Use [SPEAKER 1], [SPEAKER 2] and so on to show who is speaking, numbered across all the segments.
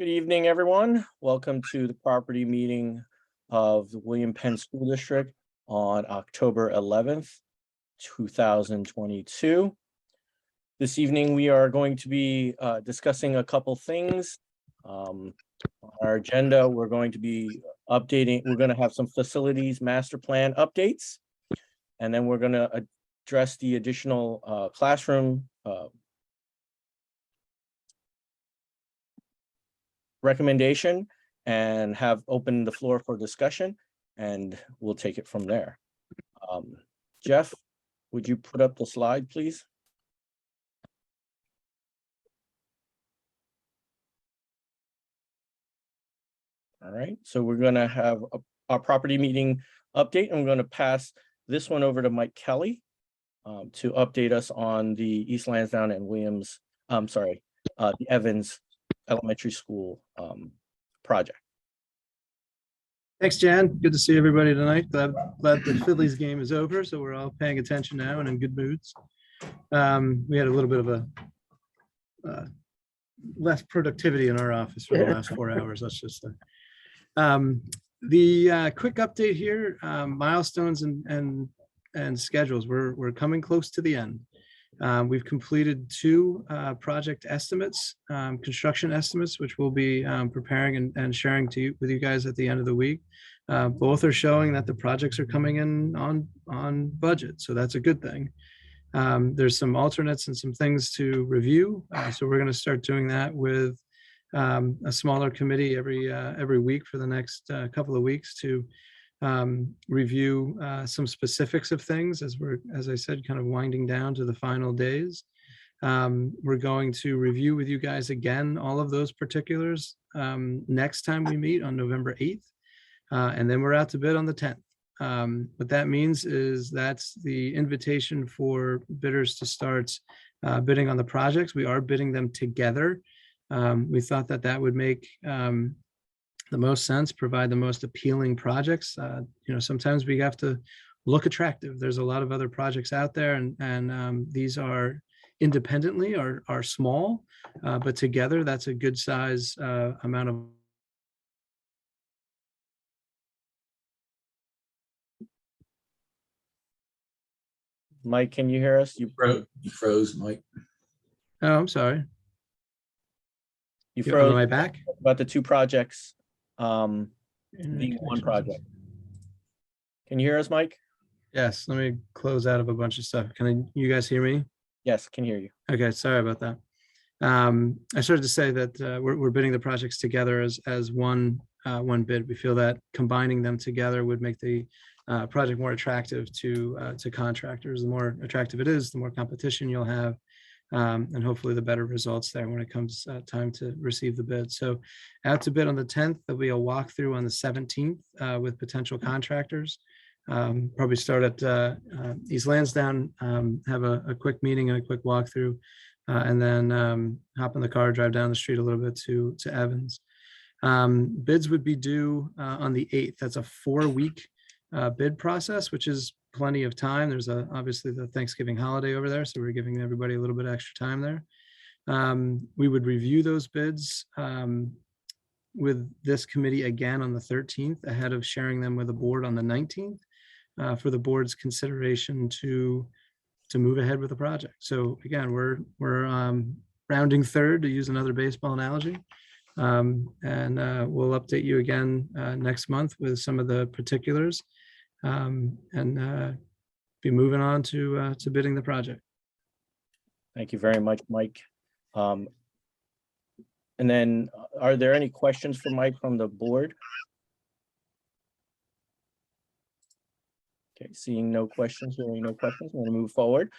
[SPEAKER 1] Good evening, everyone. Welcome to the property meeting of the William Penn School District on October 11th, 2022. This evening, we are going to be discussing a couple things. On our agenda, we're going to be updating, we're going to have some facilities master plan updates, and then we're going to address the additional classroom recommendation and have opened the floor for discussion, and we'll take it from there. Jeff, would you put up the slide, please? All right, so we're going to have our property meeting update, and we're going to pass this one over to Mike Kelly to update us on the East Lansdowne and Williams, the Evans Elementary School project.
[SPEAKER 2] Thanks, Jan. Good to see everybody tonight. Glad the Phillies game is over, so we're all paying attention now and in good moods. We had a little bit of a less productivity in our office for the last 4 hours, let's just say. The quick update here, milestones and schedules. We're coming close to the end. We've completed 2 project estimates, construction estimates, which we'll be preparing and sharing with you guys at the end of the week. Both are showing that the projects are coming in on budget, so that's a good thing. There's some alternates and some things to review, so we're going to start doing that with a smaller committee every week for the next couple of weeks to review some specifics of things as I said, kind of winding down to the final days. We're going to review with you guys again all of those particulars next time we meet on November 8th, and then we're out to bid on the 10th. What that means is that's the invitation for bidders to start bidding on the projects. We are bidding them together. We thought that would make the most sense, provide the most appealing projects. Sometimes we have to look attractive. There's a lot of other projects out there, and these are independently are small, but together that's a good size amount of.
[SPEAKER 1] Mike, can you hear us?
[SPEAKER 3] You froze, Mike.
[SPEAKER 2] Oh, I'm sorry.
[SPEAKER 1] You froze.
[SPEAKER 2] Am I back?
[SPEAKER 1] About the 2 projects. The one project. Can you hear us, Mike?
[SPEAKER 2] Yes, let me close out of a bunch of stuff. You guys hear me?
[SPEAKER 1] Yes, can hear you.
[SPEAKER 2] Okay, sorry about that. I started to say that we're bidding the projects together as one bid. We feel that combining them together would make the project more attractive to contractors. The more attractive it is, the more competition you'll have, and hopefully the better results there when it comes time to receive the bid. So out to bid on the 10th, there'll be a walkthrough on the 17th with potential contractors. Probably start at East Lansdowne, have a quick meeting and a quick walkthrough, and then hop in the car, drive down the street a little bit to Evans. Bids would be due on the 8th. That's a 4-week bid process, which is plenty of time. There's obviously the Thanksgiving holiday over there, so we're giving everybody a little bit of extra time there. We would review those bids with this committee again on the 13th, ahead of sharing them with the board on the 19th for the board's consideration to move ahead with the project. So again, we're rounding third, to use another baseball analogy, and we'll update you again next month with some of the particulars. And be moving on to bidding the project.
[SPEAKER 1] Thank you very much, Mike. And then are there any questions for Mike from the board? Okay, seeing no questions, hearing no questions, we're going to move forward.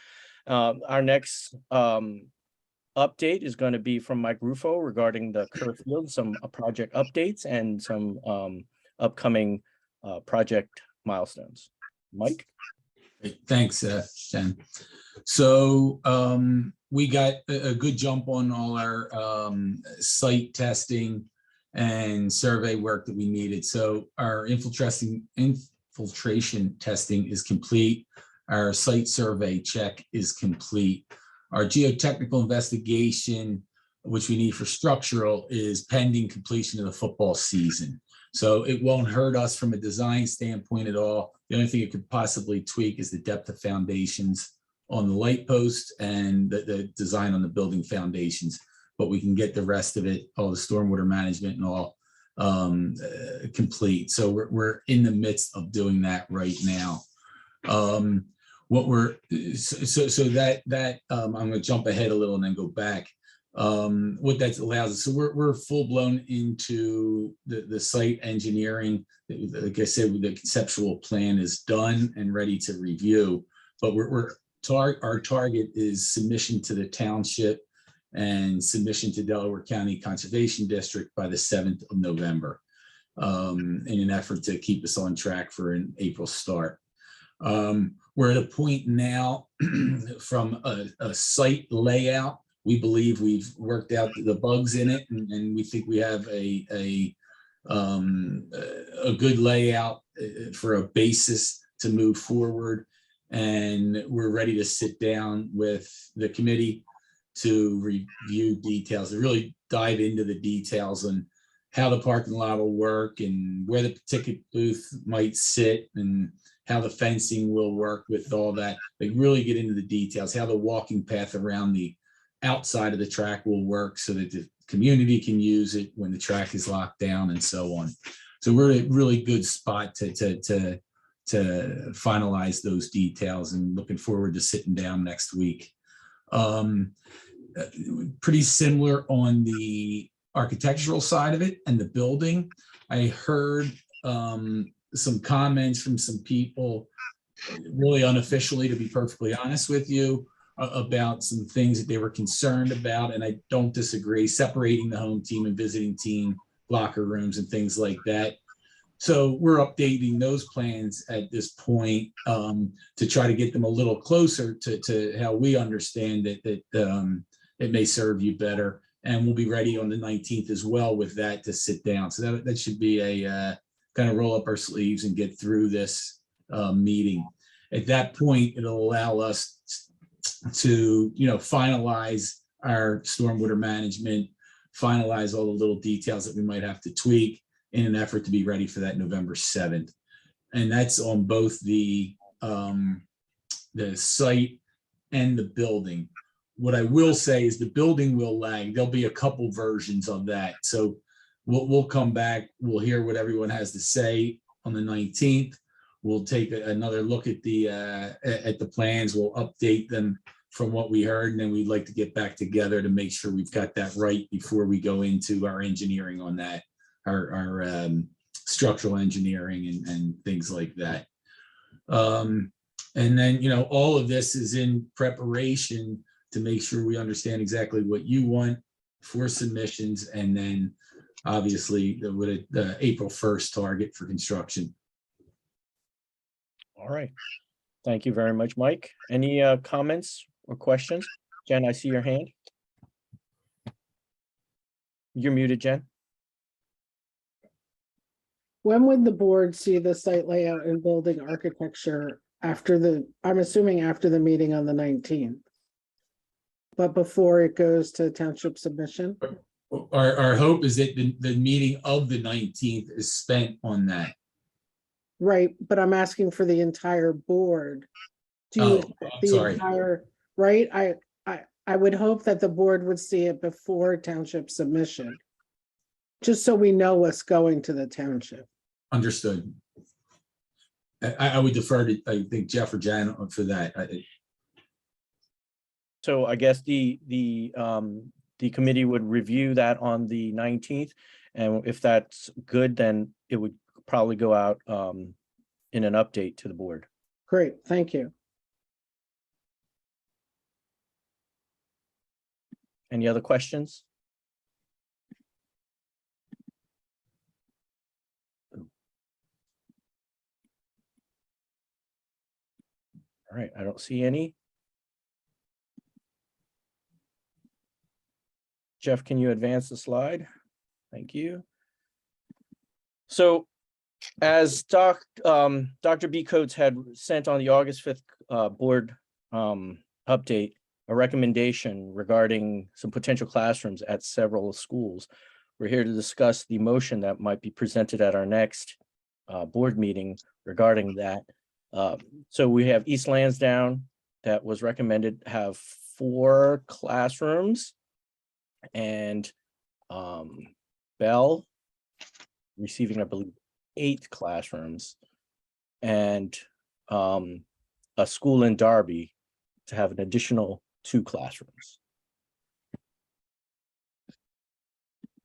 [SPEAKER 1] Our next update is going to be from Mike Ruffo regarding the Kerr Field, some project updates and some upcoming project milestones. Mike?
[SPEAKER 3] Thanks, Jen. So we got a good jump on all our site testing and survey work that we needed. So our infiltration testing is complete. Our site survey check is complete. Our geotechnical investigation which we need for structural, is pending completion of the football season. So it won't hurt us from a design standpoint at all. The only thing it could possibly tweak is the depth of foundations on the light posts and the design on the building foundations. But we can get the rest of it, all the stormwater management and all complete. So we're in the midst of doing that right now. What we're so that I'm going to jump ahead a little and then go back. What that allows us, so we're full blown into the site engineering. Like I said, the conceptual plan is done and ready to review, but our target is submission to the township and submission to Delaware County Conservation District by the 7th of November, in an effort to keep us on track for an April start. We're at a point now from a site layout. We believe we've worked out the bugs in it, and we think we have a good layout for a basis to move forward. And we're ready to sit down with the committee to review details, to really dive into the details on how the parking lot will work and where the ticket booth might sit and how the fencing will work with all that. Like really get into the details, how the walking path around the outside of the track will work so that the community can use it when the track is locked down and so on. So we're at a really good spot to finalize those details, and looking forward to sitting down next week. Pretty similar on the architectural side of it and the building. I heard some comments from some people, really unofficially, to be perfectly honest with you, about some things that they were concerned about, and I don't disagree, separating the home team and visiting team locker rooms and things like that. So we're updating those plans at this point to try to get them a little closer to how we understand it, that it may serve you better. And we'll be ready on the 19th as well with that to sit down. So that should be a kind of roll up our sleeves and get through this meeting. At that point, it'll allow us to, finalize our stormwater management, finalize all the little details that we might have to tweak in an effort to be ready for that November 7th. And that's on both the site and the building. What I will say is the building will lag. There'll be a couple versions of that. So we'll come back. We'll hear what everyone has to say on the 19th. We'll take another look at the plans. We'll update them from what we heard, and then we'd like to get back together to make sure we've got that right before we go into our engineering on that, our structural engineering and things like that. And then, all of this is in preparation to make sure we understand exactly what you want for submissions, and then obviously the April 1st target for construction.
[SPEAKER 1] All right. Thank you very much, Mike. Any comments or questions? Jen, I see your hand. You're muted, Jen.
[SPEAKER 4] When would the board see the site layout and building architecture I'm assuming after the meeting on the 19th? But before it goes to township submission?
[SPEAKER 3] Our hope is that the meeting of the 19th is spent on that.
[SPEAKER 4] Right, but I'm asking for the entire board. Do you
[SPEAKER 3] I'm sorry.
[SPEAKER 4] Right? I would hope that the board would see it before township submission. Just so we know what's going to the township.
[SPEAKER 3] Understood. I would defer to, I think, Jeff or Jan for that.
[SPEAKER 1] So I guess the committee would review that on the 19th, and if that's good, then it would probably go out in an update to the board.
[SPEAKER 4] Great, thank you.
[SPEAKER 1] Any other questions? All right, I don't see any. Jeff, can you advance the slide? Thank you. So as Dr. B. Coates had sent on the August 5th board update a recommendation regarding some potential classrooms at several schools. We're here to discuss the motion that might be presented at our next board meeting regarding that. So we have East Lansdowne that was recommended have 4 classrooms, and Bell receiving, I believe, 8 classrooms, and a school in Darby to have an additional 2 classrooms.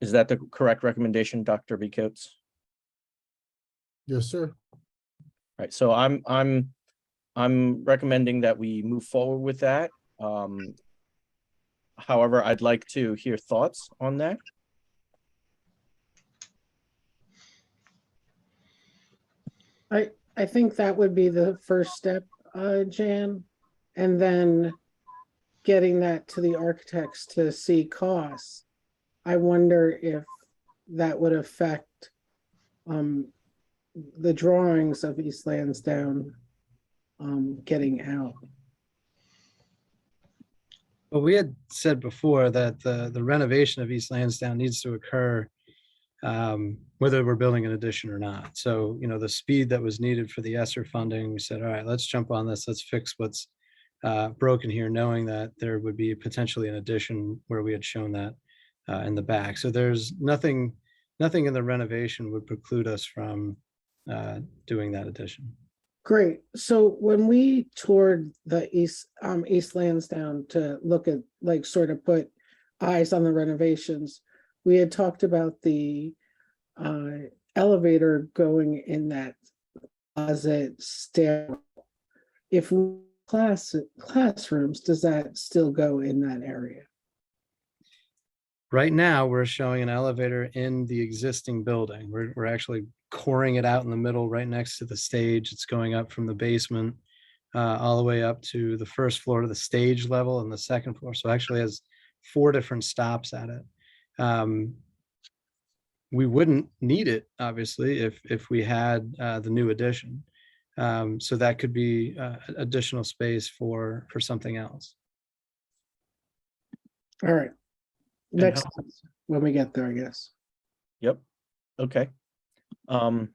[SPEAKER 1] Is that the correct recommendation, Dr. B. Coates?
[SPEAKER 5] Yes, sir.
[SPEAKER 1] Right, so I'm recommending that we move forward with that. However, I'd like to hear thoughts on that.
[SPEAKER 4] I think that would be the first step, Jan, and then getting that to the architects to see costs. I wonder if that would affect the drawings of East Lansdowne getting out.
[SPEAKER 2] Well, we had said before that the renovation of East Lansdowne needs to occur whether we're building an addition or not. So, you know, the speed that was needed for the ESSER funding, we said, all right, let's jump on this. Let's fix what's broken here, knowing that there would be potentially an addition where we had shown that in the back. So there's nothing in the renovation would preclude us from doing that addition.
[SPEAKER 4] Great. So when we toured the East Lansdowne to look at, like, sort of put eyes on the renovations, we had talked about the elevator going in that closet stair. If classrooms, does that still go in that area?
[SPEAKER 2] Right now, we're showing an elevator in the existing building. We're actually coring it out in the middle, right next to the stage. It's going up from the basement all the way up to the first floor to the stage level and the second floor. So actually has 4 different stops at it. We wouldn't need it, obviously, if we had the new addition. So that could be additional space for something else.
[SPEAKER 4] All right.
[SPEAKER 1] And
[SPEAKER 4] Next,
[SPEAKER 1] how-
[SPEAKER 4] when we get there, I guess.
[SPEAKER 1] Yep, okay. Do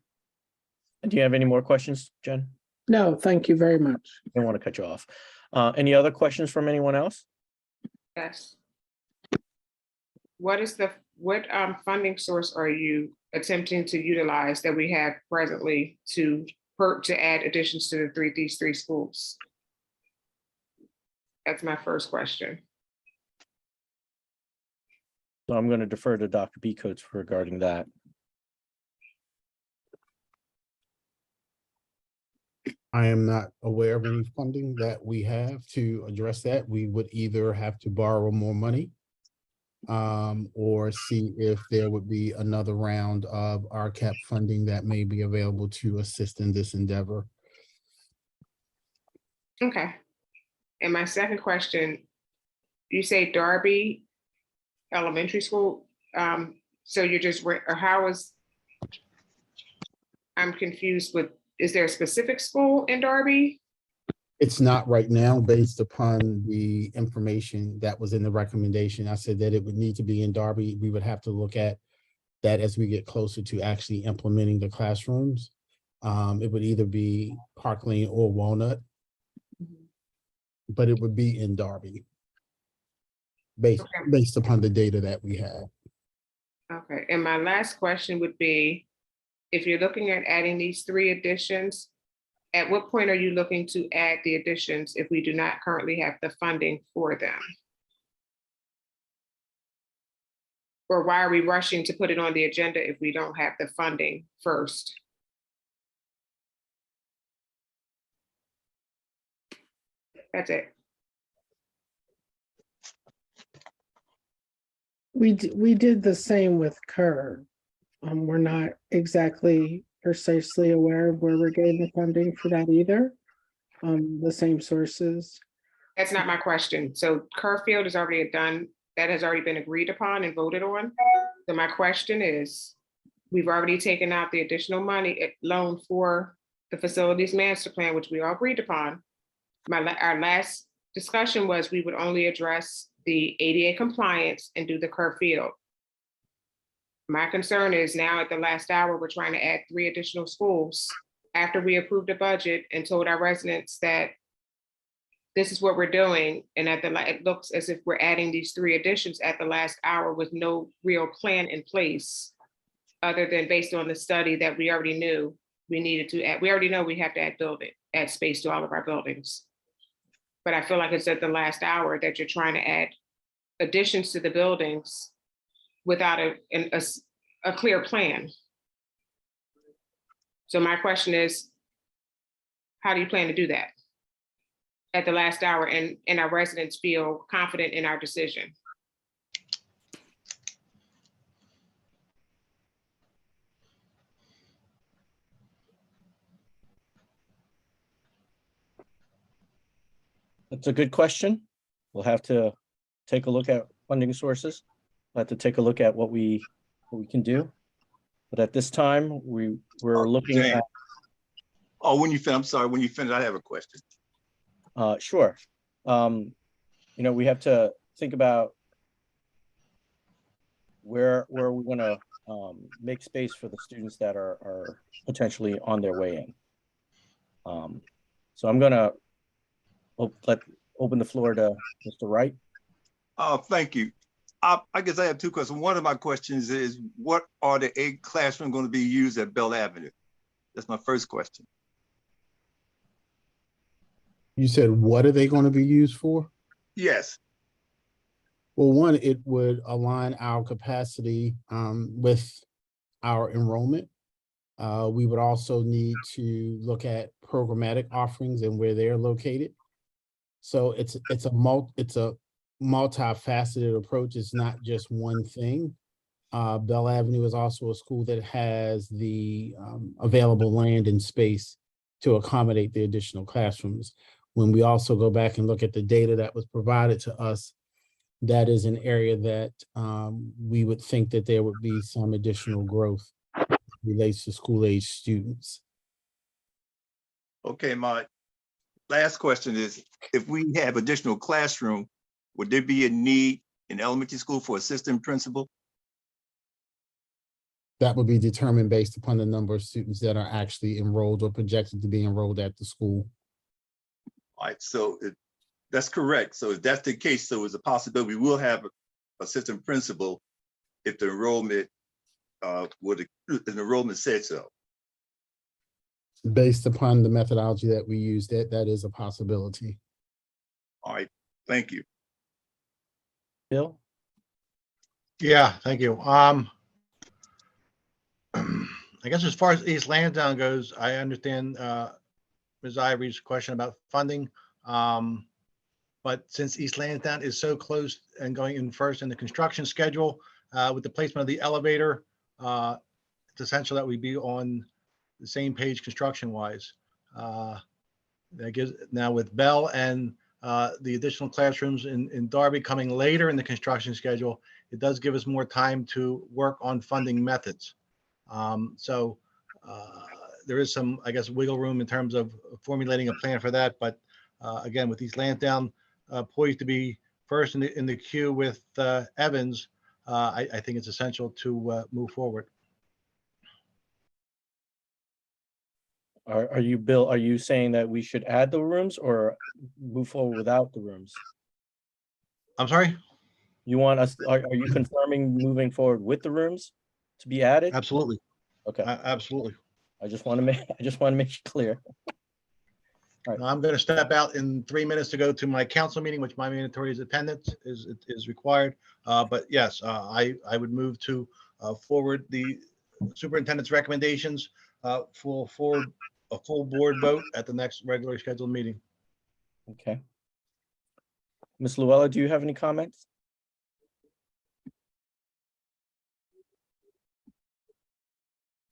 [SPEAKER 1] you have any more questions, Jen?
[SPEAKER 4] No, thank you very much.
[SPEAKER 1] I don't want to cut you off. Any other questions from anyone else?
[SPEAKER 6] Yes. What funding source are you attempting to utilize that we have presently to add additions to these 3 schools? That's my first question.
[SPEAKER 1] So I'm going to defer to Dr. B. Coates regarding that.
[SPEAKER 5] I am not aware of any funding that we have to address that. We would either have to borrow more money or see if there would be another round of RCAP funding that may be available to assist in this endeavor.
[SPEAKER 6] Okay. And my second question, you say Darby Elementary School. So you're just, or how is, I'm confused with, is there a specific school in Darby?
[SPEAKER 5] It's not right now based upon the information that was in the recommendation. I said that it would need to be in Darby. We would have to look at that as we get closer to actually implementing the classrooms. It would either be Park Lane or Walnut, but it would be in Darby based upon the data that we have.
[SPEAKER 6] Okay, and my last question would be, if you're looking at adding these 3 additions, at what point are you looking to add the additions if we do not currently have the funding for them? Or why are we rushing to put it on the agenda if we don't have the funding first? That's it.
[SPEAKER 4] We did the same with Kerr. We're not exactly precisely aware of where we're getting the funding for that either. The same sources.
[SPEAKER 6] That's not my question. So Kerrfield is already done, that has already been agreed upon and voted on. So my question is, we've already taken out the additional money loan for the facilities master plan, which we all agreed upon. Our last discussion was we would only address the ADA compliance and do the Kerr Field. My concern is now at the last hour, we're trying to add 3 additional schools after we approved the budget and told our residents that this is what we're doing. And it looks as if we're adding these 3 additions at the last hour with no real plan in place, other than based on the study that we already knew we needed to add. We already know we have to add space to all of our buildings. But I feel like it's at the last hour that you're trying to add additions to the buildings without a clear plan. So my question is, how do you plan to do that at the last hour and our residents feel confident in our decision?
[SPEAKER 1] That's a good question. We'll have to take a look at funding sources. We'll have to take a look at what we can do. But at this time, we're looking
[SPEAKER 7] James.
[SPEAKER 1] at.
[SPEAKER 7] Oh, when you finish, I'm sorry, when you finish, I have a question.
[SPEAKER 1] Sure. We have to think about where we're gonna make space for the students that are potentially on their way in. So I'm gonna open the floor to Mr. Wright.
[SPEAKER 7] Thank you. I guess I have 2 questions. One of my questions is, what are the 8 classrooms going to be used at Bell Avenue? That's my first question.
[SPEAKER 5] You said, what are they going to be used for?
[SPEAKER 7] Yes.
[SPEAKER 5] Well, one, it would align our capacity with our enrollment. We would also need to look at programmatic offerings and where they're located. So it's a multifaceted approach. It's not just one thing. Bell Avenue is also a school that has the available land and space to accommodate the additional classrooms. When we also go back and look at the data that was provided to us, that is an area that we would think that there would be some additional growth relates to school-age students.
[SPEAKER 7] Okay, my last question is, if we have additional classroom, would there be a need in elementary school for assistant principal?
[SPEAKER 5] That would be determined based upon the number of students that are actually enrolled or projected to be enrolled at the school.
[SPEAKER 7] All right, so that's correct. So if that's the case, so it's a possibility we will have an assistant principal if the enrollment said so.
[SPEAKER 5] Based upon the methodology that we use, that is a possibility.
[SPEAKER 7] All right, thank you.
[SPEAKER 1] Bill?
[SPEAKER 8] Yeah, thank you. I guess as far as East Lansdowne goes, I understand Ms. Ivory's question about funding. But since East Lansdowne is so close and going in first in the construction schedule, with the placement of the elevator, it's essential that we be on the same page construction-wise. That gives, now with Bell and the additional classrooms in Darby coming later in the construction schedule, it does give us more time to work on funding methods. So there is some, I guess, wiggle room in terms of formulating a plan for that. But again, with East Lansdowne poised to be first in the queue with Evans, I think it's essential to move forward.
[SPEAKER 1] Are you, Bill, are you saying that we should add the rooms or move forward without the rooms?
[SPEAKER 8] I'm sorry?
[SPEAKER 1] You want us, are you confirming moving forward with the rooms to be added?
[SPEAKER 8] Absolutely.
[SPEAKER 1] Okay,
[SPEAKER 8] Absolutely.
[SPEAKER 1] I just want to make it clear.
[SPEAKER 8] I'm going to step out in 3 minutes to go to my council meeting, which my mandatory attendance is required. But yes, I would move to forward the superintendent's recommendations for a full board vote at the next regularly scheduled meeting.
[SPEAKER 1] Okay. Ms. Luella, do you have any comments?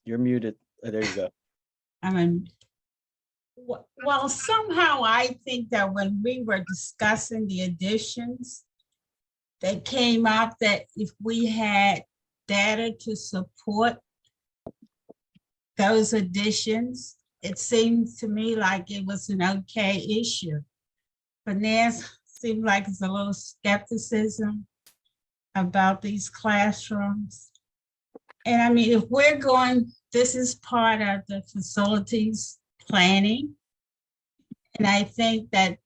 [SPEAKER 1] You're muted. There you go.
[SPEAKER 9] I mean, well, somehow I think that when we were discussing the additions, they came out that if we had data to support those additions, it seemed to me like it was an okay issue. finance seems like it's a little skepticism about these classrooms. And I mean, if we're going, this is part of the facilities planning. And I think that,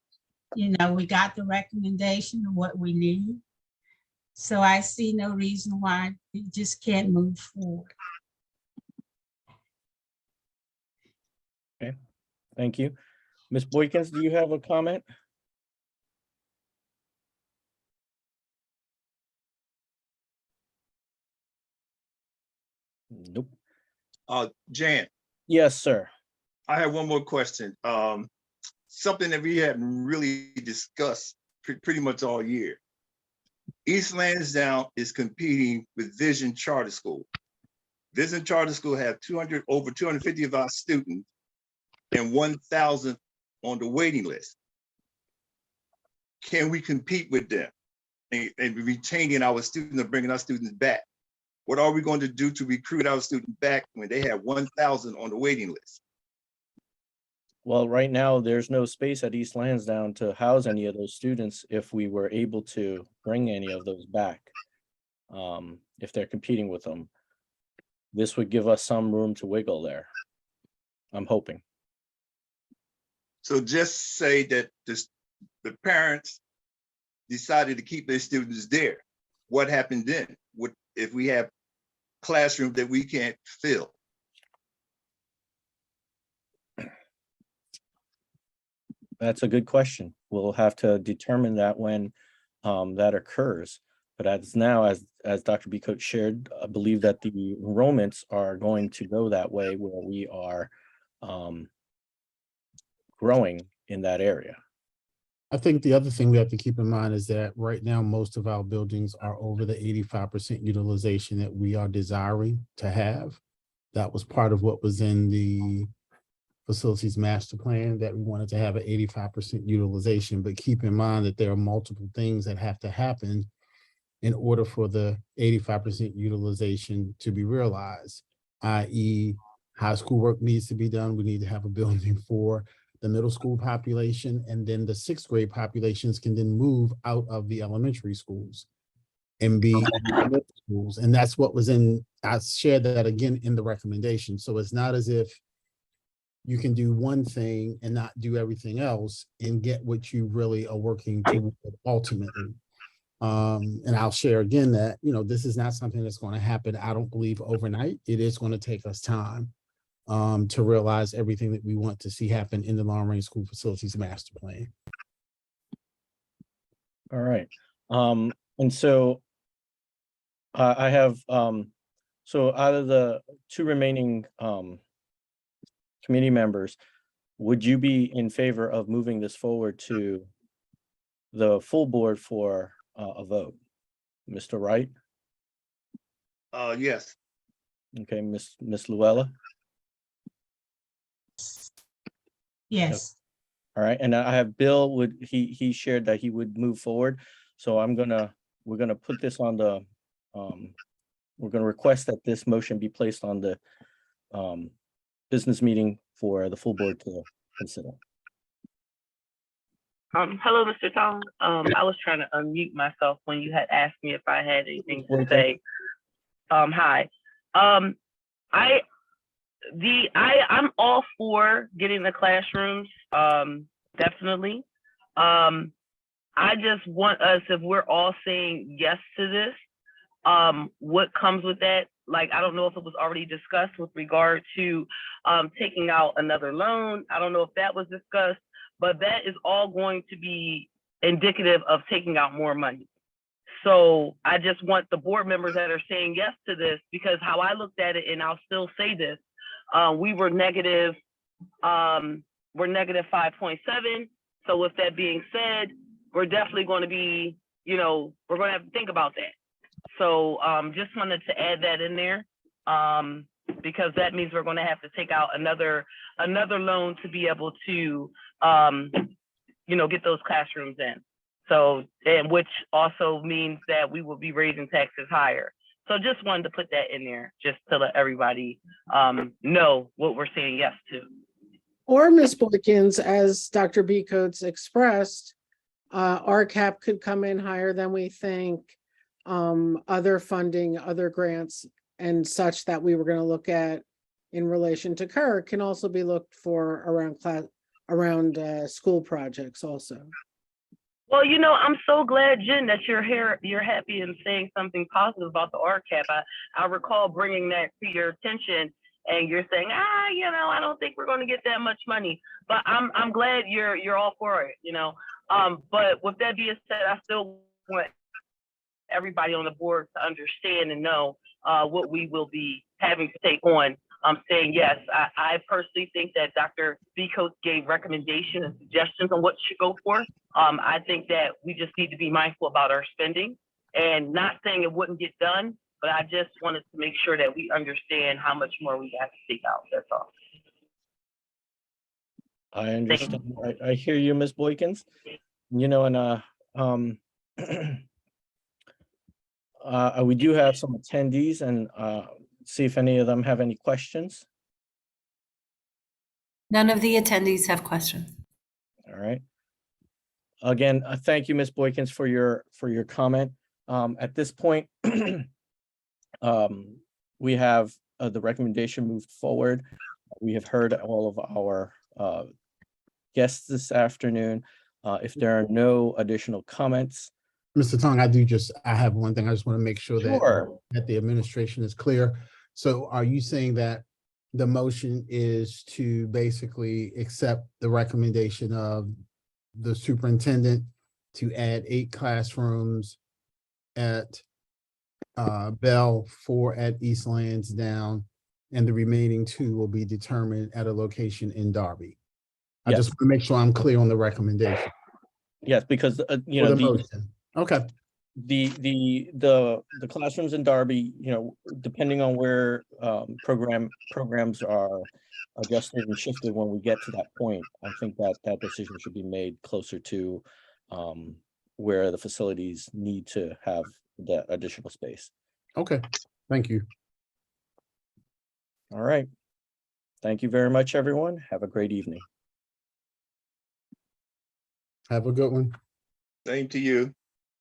[SPEAKER 9] we got the recommendation of what we need. So I see no reason why we just can't move forward.
[SPEAKER 1] Thank you. Ms. Boykins, do you have a comment? Nope.
[SPEAKER 7] Jan,
[SPEAKER 1] Yes, sir.
[SPEAKER 7] I have one more question. Something that we haven't really discussed pretty much all year. East Lansdowne is competing with Vision Charter School. Vision Charter School have over 250 of our students and 1,000 on the waiting list. Can we compete with them and retaining our students and bringing our students back? What are we going to do to recruit our students back when they have 1,000 on the waiting list?
[SPEAKER 1] Well, right now, there's no space at East Lansdowne to house any of those students if we were able to bring any of those back. If they're competing with them, this would give us some room to wiggle there. I'm hoping.
[SPEAKER 7] So just say that the parents decided to keep their students there. What happened then? What if we have classrooms that we can't fill?
[SPEAKER 1] That's a good question. We'll have to determine that when that occurs. But as now, as Dr. B. Coates shared, I believe that the enrollments are going to go that way where we are growing in that area.
[SPEAKER 5] I think the other thing we have to keep in mind is that right now, most of our buildings are over the 85% utilization that we are desiring to have. That was part of what was in the facilities master plan, that we wanted to have an 85% utilization, but keep in mind that there are multiple things that have to happen in order for the 85% utilization to be realized, i.e. high school work needs to be done. We need to have a building for the middle school population, and then the 6th grade populations can then move out of the elementary schools and be in the middle schools. And that's what was in, I shared that again in the recommendation. So it's not as if you can do one thing and not do everything else and get what you really are working toward ultimately. And I'll share again that, this is not something that's going to happen, I don't believe, overnight. It is going to take us time to realize everything that we want to see happen in the long range school facilities master plan.
[SPEAKER 1] All right. And so I have, so out of the 2 remaining committee members, would you be in favor of moving this forward to the full board for a vote? Mr. Wright?
[SPEAKER 7] Yes.
[SPEAKER 1] Okay, Miss Luella?
[SPEAKER 9] Yes.
[SPEAKER 1] All right, and I have Bill, he shared that he would move forward. So we're gonna put this on the, we're gonna request that this motion be placed on the business meeting for the full board to consider.
[SPEAKER 10] Hello, Mr. Tong. I was trying to unmute myself when you had asked me if I had anything to say. Hi. I'm all for getting the classrooms, definitely. I just want us, if we're all saying yes to this, what comes with that? Like, I don't know if it was already discussed with regard to taking out another loan. I don't know if that was discussed, but that is all going to be indicative of taking out more money. So I just want the board members that are saying yes to this, because how I looked at it, and I'll still say this, we were negative, we're negative 5.7. So with that being said, we're definitely going to be, we're going to have to think about that. So just wanted to add that in there, because that means we're going to have to take out another loan to be able to, get those classrooms in. So, and which also means that we will be raising taxes higher. So just wanted to put that in there, just to let everybody know what we're saying yes to.
[SPEAKER 4] Or Ms. Boykins, as Dr. B. Coates expressed, RCAP could come in higher than we think. Other funding, other grants and such that we were gonna look at in relation to Kirk can also be looked for around school projects also.
[SPEAKER 10] Well, I'm so glad, Jen, that you're here. You're happy and saying something positive about the RCAP. I recall bringing that to your attention, and you're saying, I don't think we're going to get that much money. But I'm glad you're all for it. But with that being said, I still want everybody on the board to understand and know what we will be having to take on. I'm saying yes. I personally think that Dr. Beekos gave recommendations and suggestions on what should go for. I think that we just need to be mindful about our spending, and not saying it wouldn't get done, but I just wanted to make sure that we understand how much more we have to take out. That's all.
[SPEAKER 1] I understand. I hear you, Ms. Boykins. We do have some attendees, and see if any of them have any questions.
[SPEAKER 11] None of the attendees have questions.
[SPEAKER 1] All right. Again, thank you, Ms. Boykins, for your comment. At this point, we have the recommendation moved forward. We have heard all of our guests this afternoon. If there are no additional comments.
[SPEAKER 5] Mr. Tong, I have one thing. I just want to make sure
[SPEAKER 1] Sure.
[SPEAKER 5] that the administration is clear. So are you saying that the motion is to basically accept the recommendation of the superintendent to add 8 classrooms at Bell, 4 at East Lansdowne, and the remaining 2 will be determined at a location in Darby? I
[SPEAKER 1] Yes.
[SPEAKER 5] just want to make sure I'm clear on the recommendation.
[SPEAKER 1] Yes, because
[SPEAKER 5] For the motion. Okay.
[SPEAKER 1] the classrooms in Darby, depending on where programs are adjusted and shifted when we get to that point, I think that decision should be made closer to where the facilities need to have that additional space.
[SPEAKER 5] Okay. Thank you.
[SPEAKER 1] All right. Thank you very much, everyone. Have a great evening.
[SPEAKER 5] Have a good one.
[SPEAKER 7] Same to you.